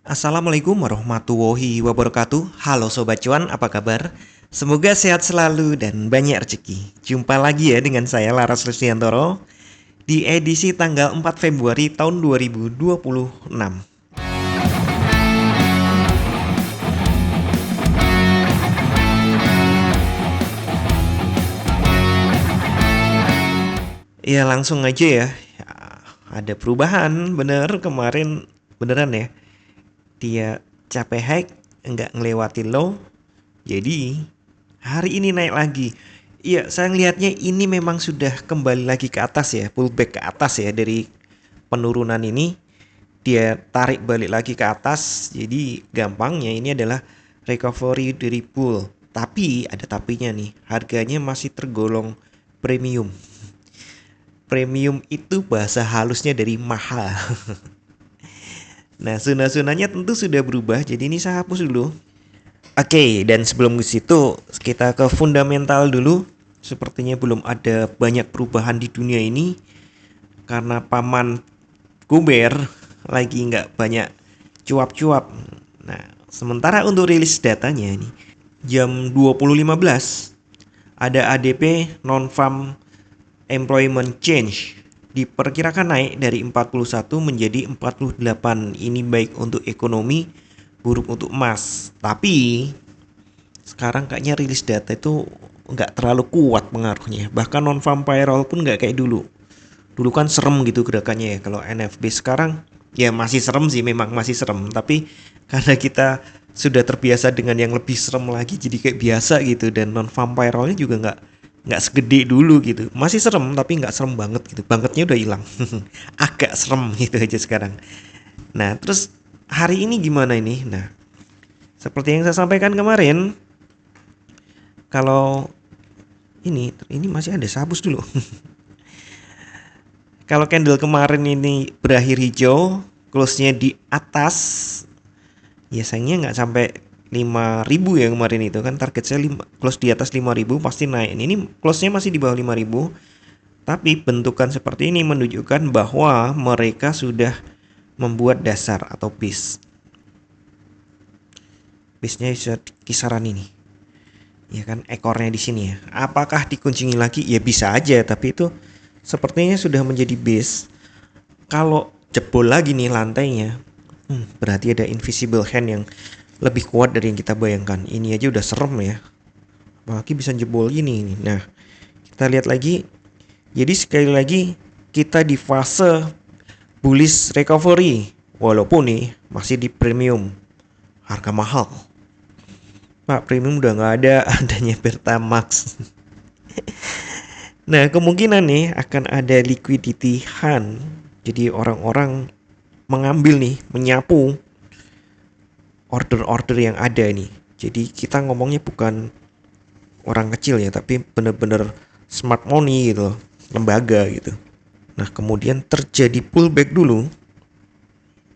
Assalamualaikum warahmatullahi wabarakatuh. Halo Sobat Cuan, apa kabar? Semoga sehat selalu dan banyak rezeki. Jumpa lagi ya dengan saya Laras Risdiantoro di edisi tanggal 4 Februari tahun 2026. Ya langsung aja ya. Ada perubahan, bener kemarin beneran ya. Dia capek high, nggak ngelewatin low. Jadi hari ini naik lagi. Iya, saya ngelihatnya ini memang sudah kembali lagi ke atas ya, pullback ke atas ya dari penurunan ini. Dia tarik balik lagi ke atas. Jadi gampangnya ini adalah recovery dari bull. Tapi ada tapinya nih, harganya masih tergolong premium. Premium itu bahasa halusnya dari mahal. Nah, zona-zonanya tentu sudah berubah. Jadi ini saya hapus dulu. Oke, dan sebelum ke situ kita ke fundamental dulu. Sepertinya belum ada banyak perubahan di dunia ini karena paman Kuber lagi nggak banyak cuap-cuap. Nah, sementara untuk rilis datanya ini jam 20.15 ada ADP non-farm employment change diperkirakan naik dari 41 menjadi 48. Ini baik untuk ekonomi, buruk untuk emas. Tapi sekarang kayaknya rilis data itu nggak terlalu kuat pengaruhnya. Bahkan non-farm payroll pun nggak kayak dulu. Dulu kan serem gitu gerakannya ya. Kalau NFP sekarang ya masih serem sih, memang masih serem. Tapi karena kita sudah terbiasa dengan yang lebih serem lagi, jadi kayak biasa gitu. Dan non-farm payrollnya juga nggak segede dulu gitu. Masih serem tapi nggak serem banget gitu. Bangetnya udah hilang. Agak serem gitu aja sekarang. Nah terus hari ini gimana ini? Nah seperti yang saya sampaikan kemarin, kalau ini masih ada sabus dulu. Kalau candle kemarin ini berakhir hijau, close-nya di atas, ya sayangnya nggak sampai 5.000 ya kemarin itu kan target saya close di atas 5.000 pasti naik. Ini close-nya masih di bawah 5.000, tapi bentukan seperti ini menunjukkan bahwa mereka sudah membuat dasar atau base. Base-nya kisaran ini. Ya kan ekornya di sini ya. Apakah dikuncingi lagi? Ya bisa aja, tapi itu sepertinya sudah menjadi base. Kalau jebol lagi nih lantainya, berarti ada invisible hand yang lebih kuat dari yang kita bayangkan. Ini aja udah serem ya. Apalagi bisa jebol ini. Nah, kita lihat lagi. Jadi sekali lagi kita di fase bullish recovery. Walaupun nih masih di premium. Harga mahal. Pak, premium udah nggak ada, adanya Pertamax. Nah, kemungkinan nih akan ada liquidity hunt. Jadi orang-orang mengambil nih, menyapu order-order yang ada nih. Jadi kita ngomongnya bukan orang kecil ya, tapi bener-bener smart money gitu, lembaga gitu. Nah, kemudian terjadi pullback dulu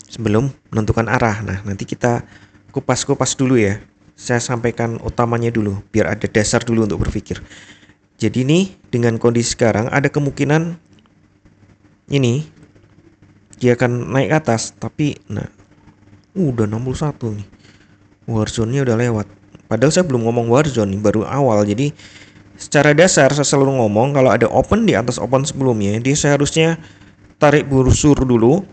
sebelum menentukan arah. Nah, nanti kita kupas-kupas dulu ya. Saya sampaikan utamanya dulu, biar ada dasar dulu untuk berpikir. Jadi nih, dengan kondisi sekarang ada kemungkinan ini dia akan naik ke atas, tapi nah udah 61 nih. Warzone-nya udah lewat. Padahal saya belum ngomong warzone nih, baru awal. Jadi secara dasar saya selalu ngomong kalau ada open di atas open sebelumnya, dia seharusnya tarik busur dulu,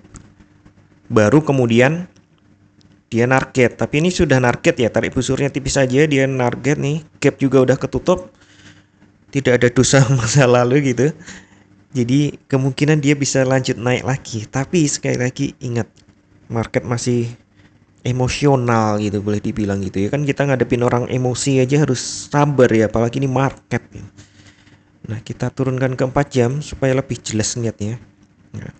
baru kemudian dia target. Tapi ini sudah target ya, tarik busurnya tipis saja, dia target nih. Gap juga udah ketutup. Tidak ada dosa masa lalu gitu. Jadi kemungkinan dia bisa lanjut naik lagi. Tapi sekali lagi ingat, market masih emosional gitu, boleh dibilang gitu ya kan. Kita ngadepin orang emosi aja harus sabar ya, apalagi ini market gitu. Nah kita turunkan ke 4 jam supaya lebih jelas lihatnya. Nah,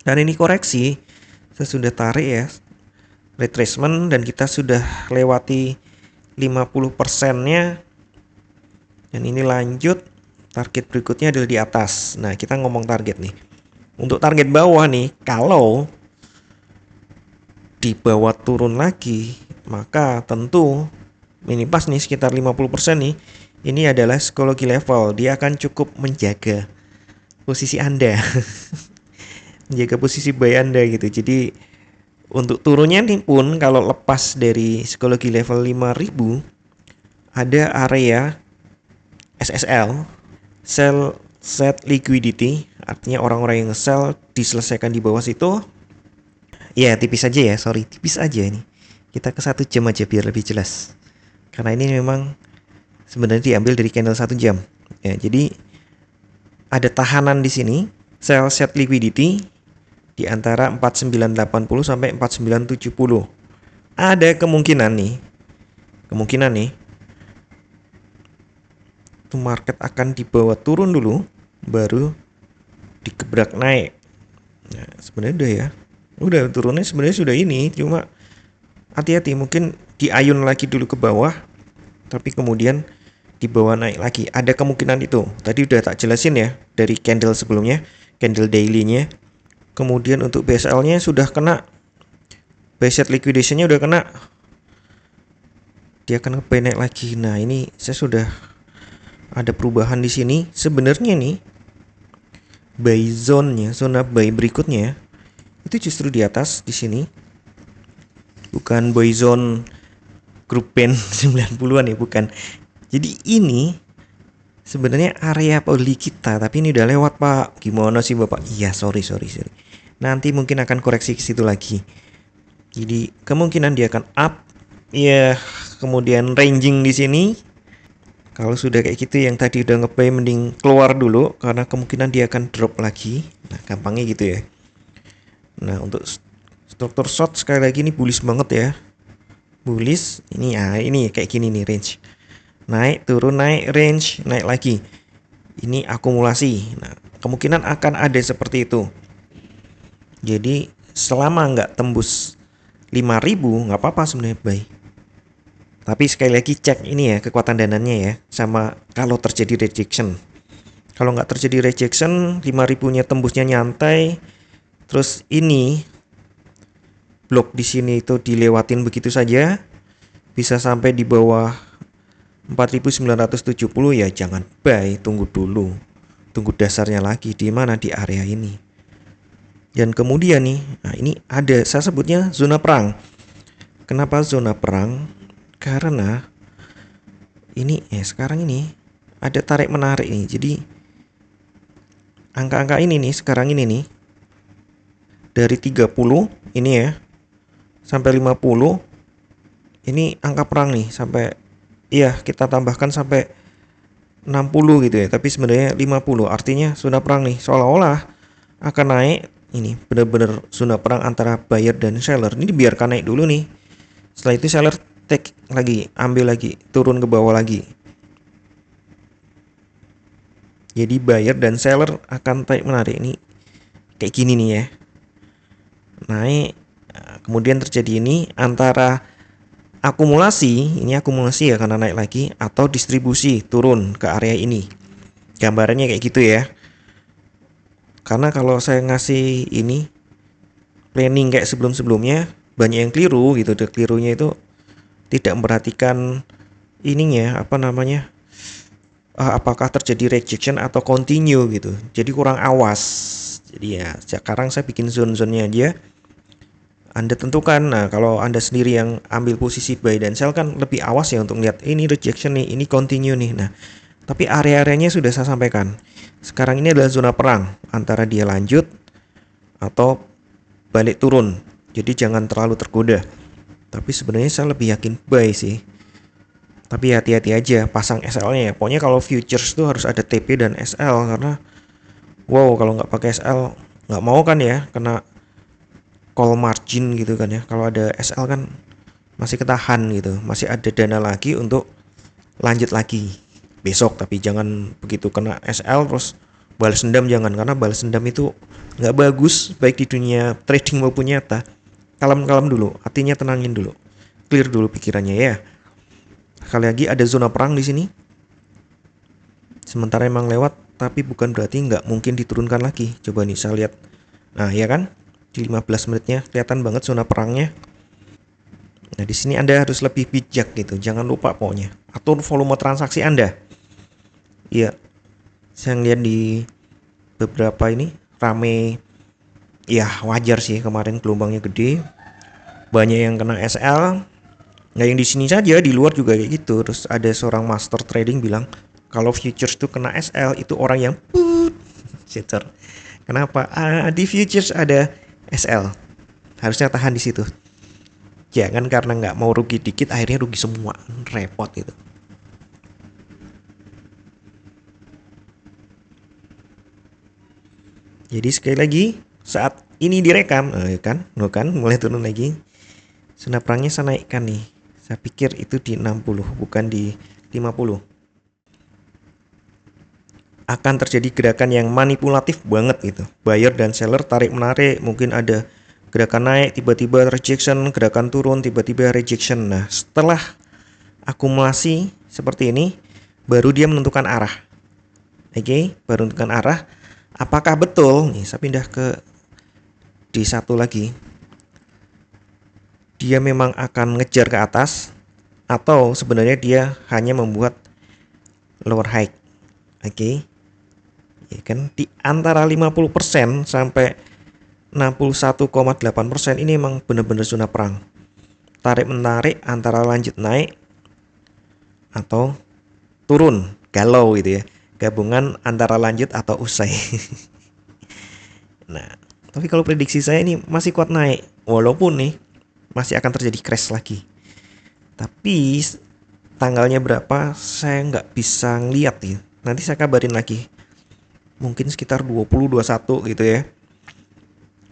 dan ini koreksi, saya sudah tarik ya retracement dan kita sudah lewati 50%-nya. Dan ini lanjut, target berikutnya adalah di atas. Nah kita ngomong target nih. Untuk target bawah nih, kalau di bawah turun lagi, maka tentu ini pas nih sekitar 50% nih. Ini adalah psikologi level. Dia akan cukup menjaga posisi Anda. Menjaga posisi buy Anda gitu. Jadi Untuk turunnya nih pun kalau lepas dari psikologi level 5000 ada area SSL, sell set liquidity, artinya orang-orang yang sell diselesaikan di bawah situ. Ya tipis aja ya, sorry tipis aja ini. Kita ke 1 jam aja biar lebih jelas. Karena ini memang sebenarnya diambil dari candle 1 jam. Ya, jadi ada tahanan di sini, sell set liquidity di antara 4980 sampai 4970. Ada kemungkinan nih itu market akan dibawa turun dulu baru digebrak naik. Nah, sebenarnya udah turunnya sebenarnya sudah ini, cuma hati-hati mungkin diayun lagi dulu ke bawah tapi kemudian dibawa naik lagi. Ada kemungkinan itu. Tadi udah tak jelasin ya dari candle sebelumnya, candle daily-nya. Kemudian untuk BSL-nya sudah kena, buy set liquidation-nya udah kena. Dia akan nge-buy naik lagi. Nah, ini saya sudah ada perubahan di sini. Sebenarnya nih buy zone-nya, zona buy berikutnya itu justru di atas di sini. Bukan buy zone grup band 90-an ya, bukan. Jadi ini sebenarnya area beli kita, tapi ini udah lewat, Pak. Gimana sih, Bapak? Iya, sorry. Nanti mungkin akan koreksi ke situ lagi. Jadi kemungkinan dia akan up, ya, kemudian ranging di sini. Kalau sudah kayak gitu yang tadi udah nge-buy mending keluar dulu karena kemungkinan dia akan drop lagi. Nah, gampangnya gitu ya. Nah, untuk struktur short sekali lagi ini bullish banget ya. Bullish ini ini kayak gini nih range. Naik, turun, naik, range, naik lagi. Ini akumulasi. Nah, kemungkinan akan ada seperti itu. Jadi selama nggak tembus 5000 nggak apa-apa sebenarnya buy. Tapi sekali lagi cek ini ya kekuatan dananya ya, sama kalau terjadi rejection. Kalau nggak terjadi rejection, 5000-nya tembusnya nyantai, terus ini blok di sini itu dilewatin begitu saja, bisa sampai di bawah 4970 ya jangan buy, tunggu dulu. Tunggu dasarnya lagi di mana di area ini. Dan kemudian nih, nah ini ada saya sebutnya zona perang. Kenapa zona perang? Karena ini sekarang ini ada tarik menarik nih. Jadi angka-angka ini nih sekarang ini nih dari 30 ini ya sampai 50 ini angka perang nih, sampai kita tambahkan sampai 60 gitu ya, tapi sebenarnya 50, artinya zona perang nih, seolah-olah akan naik. Ini benar-benar zona perang antara buyer dan seller. Ini biarkan naik dulu nih, setelah itu seller take lagi, ambil lagi, turun ke bawah lagi. Jadi buyer dan seller akan tarik menarik ini kayak gini nih ya, naik. Kemudian terjadi ini antara akumulasi, ini akumulasi ya karena naik lagi, atau distribusi turun ke area ini. Gambarannya kayak gitu ya. Karena kalau saya ngasih ini planning kayak sebelum-sebelumnya banyak yang keliru gitu. Kelirunya itu tidak memperhatikan ininya apakah terjadi rejection atau continue gitu. Jadi kurang awas. Jadi ya sekarang saya bikin zone-zonenya aja. Anda tentukan. Nah, kalau Anda sendiri yang ambil posisi buy dan sell kan lebih awas ya untuk lihat ini rejection nih, ini continue nih. Nah, tapi area-areanya sudah saya sampaikan. Sekarang ini adalah zona perang antara dia lanjut atau balik turun. Jadi jangan terlalu tergoda. Tapi sebenarnya saya lebih yakin buy sih. Tapi hati-hati aja pasang SL-nya ya. Pokoknya kalau futures tuh harus ada TP dan SL, karena kalau nggak pakai SL nggak mau kan ya kena call margin gitu kan ya. Kalau ada SL kan masih ketahan gitu, masih ada dana lagi untuk lanjut lagi besok. Tapi jangan begitu kena SL terus balas dendam, jangan, karena balas dendam itu nggak bagus baik di dunia trading maupun nyata. Kalem dulu, hatinya tenangin dulu, clear dulu pikirannya ya. Sekali lagi ada zona perang di sini. Sementara emang lewat, tapi bukan berarti nggak mungkin diturunkan lagi. Coba nih saya lihat. Nah ya kan, di 15 menitnya kelihatan banget zona perangnya. Nah di sini Anda harus lebih bijak gitu, jangan lupa pokoknya atur volume transaksi Anda. Iya, saya lihat di beberapa ini rame, ya wajar sih kemarin gelombangnya gede, banyak yang kena SL. Nggak yang di sini saja, di luar juga kayak gitu. Terus ada seorang master trading bilang kalau futures itu kena SL itu orang yang cheater. Kenapa? Di futures ada SL, harusnya tahan di situ. Jangan karena nggak mau rugi dikit akhirnya rugi semua, repot gitu. Jadi sekali lagi saat ini direkam, kan mulai turun lagi. Zona perangnya saya naikkan nih. Saya pikir itu di 60 bukan di 50. Akan terjadi gerakan yang manipulatif banget gitu. Buyer dan seller tarik menarik, mungkin ada gerakan naik tiba-tiba rejection, gerakan turun tiba-tiba rejection. Nah, setelah akumulasi seperti ini baru dia menentukan arah. Oke, baru menentukan arah. Apakah betul? Nih, saya pindah ke D1 lagi. Dia memang akan ngejar ke atas atau sebenarnya dia hanya membuat lower high. Oke. Ya kan di antara 50% sampai 61,8% ini memang benar-benar zona perang. Tarik menarik antara lanjut naik atau turun, galau gitu ya. Gabungan antara lanjut atau usai. Nah, tapi kalau prediksi saya ini masih kuat naik walaupun nih masih akan terjadi crash lagi. Tapi tanggalnya berapa saya nggak bisa ngeliat ya. Nanti saya kabarin lagi. Mungkin sekitar 20-21 gitu ya.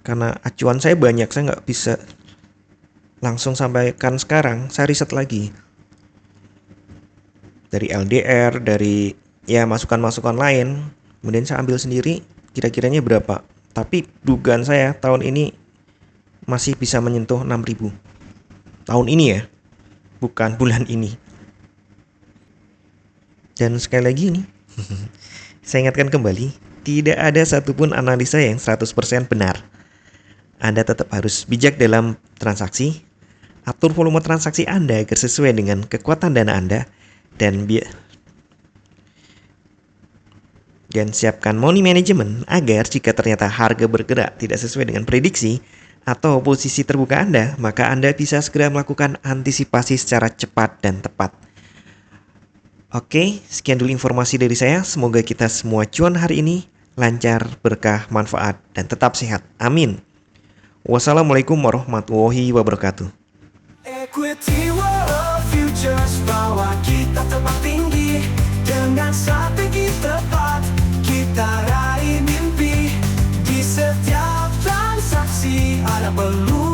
Karena acuan saya banyak, saya nggak bisa langsung sampaikan sekarang. Saya riset lagi. Dari LDR, dari ya masukan-masukan lain. Kemudian saya ambil sendiri kira-kiranya berapa. Tapi dugaan saya tahun ini masih bisa menyentuh 6.000 tahun ini ya, bukan bulan ini. Dan sekali lagi nih saya ingatkan kembali, tidak ada satupun analisa yang 100% benar. Anda tetap harus bijak dalam transaksi, atur volume transaksi Anda agar sesuai dengan kekuatan dana Anda, dan siapkan money management agar jika ternyata harga bergerak tidak sesuai dengan prediksi atau posisi terbuka Anda, maka Anda bisa segera melakukan antisipasi secara cepat dan tepat. Oke, sekian dulu informasi dari saya. Semoga kita semua cuan hari ini lancar, berkah, manfaat, dan tetap sehat. Amin. Wassalamualaikum warahmatullahi wabarakatuh. Equity World Futures, bawa kita terbang tinggi dengan strategi tepat. Kita raih mimpi di setiap transaksi, ada peluang.